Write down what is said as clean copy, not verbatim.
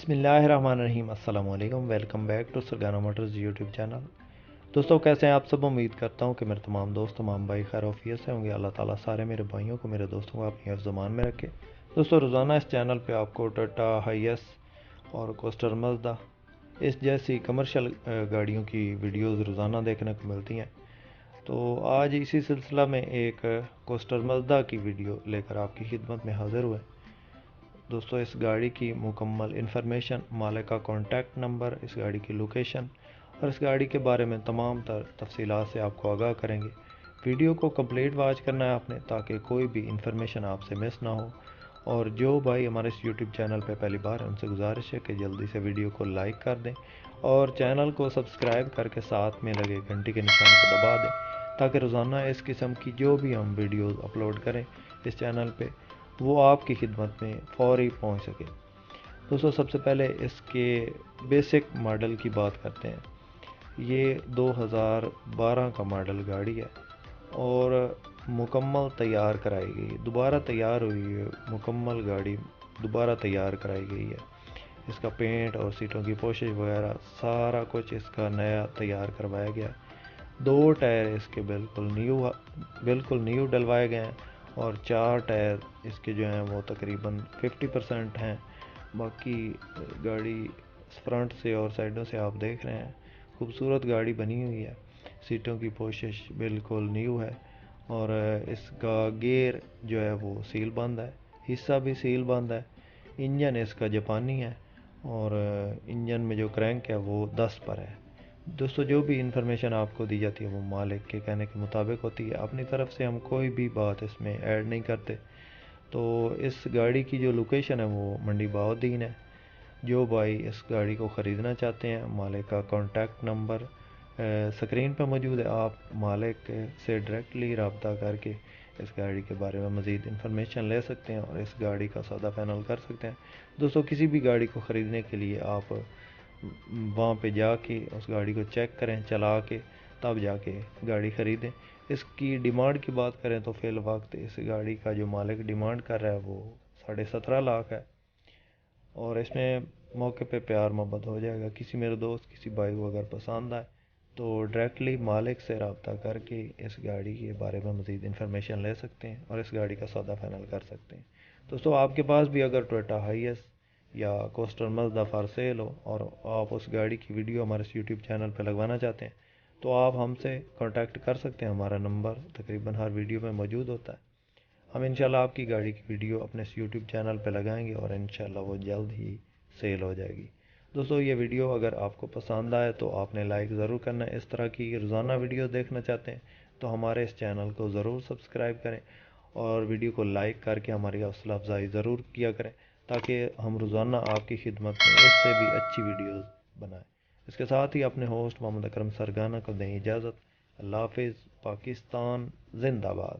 बिस्मिल्लाहिर्रहमानिर्रहीम अस्सलाम वालेकुम। Welcome back to Sargana motors YouTube channel. दोस्तों कैसे हैं आप सब। उम्मीद करता हूं कि मेरे तमाम दोस्त तमाम भाई खैर ऑफियत से होंगे। अल्लाह ताला सारे मेरे भाइयों को मेरे दोस्तों को अपनी हिफ्ज़ ज़मान में रखे। दोस्तों रोज़ाना इस चैनल पे आपको टाटा हाइएस और कोस्टर मज़दा इस जैसी कमर्शियल गाड़ियों की वीडियोज़ रोज़ाना देखने को मिलती हैं। तो आज इसी सिलसिला में एक कोस्टर मज़दा की वीडियो लेकर आपकी खिदमत में हाज़िर हुए। दोस्तों इस गाड़ी की मुकम्मल इन्फॉर्मेशन, मालिक का कॉन्टैक्ट नंबर, इस गाड़ी की लोकेशन और इस गाड़ी के बारे में तमाम तफसीलात से आपको आगाह करेंगे। वीडियो को कंप्लीट वॉच करना है आपने ताकि कोई भी इन्फॉर्मेशन आपसे मिस ना हो। और जो भाई हमारे इस यूट्यूब चैनल पर पहली बार है उनसे गुजारिश है कि जल्दी से वीडियो को लाइक कर दें और चैनल को सब्सक्राइब करके साथ में लगे घंटी के निशान को दबा दें ताकि रोज़ाना इस किस्म की जो भी हम वीडियोज़ अपलोड करें इस चैनल पे वो आपकी खिदमत में फ़ौरी पहुंच सके। दोस्तों सबसे पहले इसके बेसिक मॉडल की बात करते हैं। ये 2012 का मॉडल गाड़ी है और मुकम्मल तैयार कराई गई, दोबारा तैयार हुई है। मुकम्मल गाड़ी दोबारा तैयार कराई गई है। इसका पेंट और सीटों की पोशिश वगैरह सारा कुछ इसका नया तैयार करवाया गया। 2 टायर इसके बिल्कुल न्यू डलवाए गए हैं और 4 टायर इसके जो हैं वो तकरीबन 50% हैं। बाकी गाड़ी फ्रंट से और साइडों से आप देख रहे हैं खूबसूरत गाड़ी बनी हुई है। सीटों की पोशिश बिल्कुल न्यू है और इसका गियर जो है वो सील बंद है, हिस्सा भी सील बंद है। इंजन इसका जापानी है और इंजन में जो क्रैंक है वो 10 पर है। दोस्तों जो भी इंफॉर्मेशन आपको दी जाती है वो मालिक के कहने के मुताबिक होती है, अपनी तरफ से हम कोई भी बात इसमें ऐड नहीं करते। तो इस गाड़ी की जो लोकेशन है वो मंडी बहाउद्दीन है। जो भाई इस गाड़ी को ख़रीदना चाहते हैं मालिक का कॉन्टैक्ट नंबर स्क्रीन पर मौजूद है। आप मालिक से डायरेक्टली रब्ता करके इस गाड़ी के बारे में मज़ीद इन्फॉर्मेशन ले सकते हैं और इस गाड़ी का सौदा फाइनल कर सकते हैं। दोस्तों किसी भी गाड़ी को ख़रीदने के लिए आप वहाँ पे जाके उस गाड़ी को चेक करें, चला के तब जाके गाड़ी ख़रीदें। इसकी डिमांड की बात करें तो फ़िल वक्त इस गाड़ी का जो मालिक डिमांड कर रहा है वो 17.5 लाख है और इसमें मौके पे प्यार मोहब्बत हो जाएगा। किसी मेरे दोस्त किसी भाई को अगर पसंद आए तो डायरेक्टली मालिक से रब्ता करके इस गाड़ी के बारे में मज़ीद इन्फॉर्मेशन ले सकते हैं और इस गाड़ी का सौदा फाइनल कर सकते हैं। दोस्तों आपके पास भी अगर टोयोटा हाइएस या कोस्टर मज़दा फॉर सेल हो और आप उस गाड़ी की वीडियो हमारे इस यूट्यूब चैनल पर लगवाना चाहते हैं तो आप हमसे कांटेक्ट कर सकते हैं। हमारा नंबर तकरीबन हर वीडियो में मौजूद होता है। हम इंशाल्लाह आपकी गाड़ी की वीडियो अपने इस यूट्यूब चैनल पर लगाएंगे और इंशाल्लाह वो जल्द ही सेल हो जाएगी। दोस्तों ये वीडियो अगर आपको पसंद आए तो आपने लाइक ज़रूर करना है। इस तरह की रोज़ाना वीडियो देखना चाहते हैं तो हमारे इस चैनल को ज़रूर सब्सक्राइब करें और वीडियो को लाइक करके हमारी हौसला अफजाई ज़रूर किया करें ताकि हम रोज़ाना आपकी खिदमत में इससे भी अच्छी वीडियोज़ बनाएं। इसके साथ ही अपने होस्ट मोहम्मद अकरम सरगाना को दें इजाज़त। अल्लाह हाफिज़। पाकिस्तान जिंदाबाद।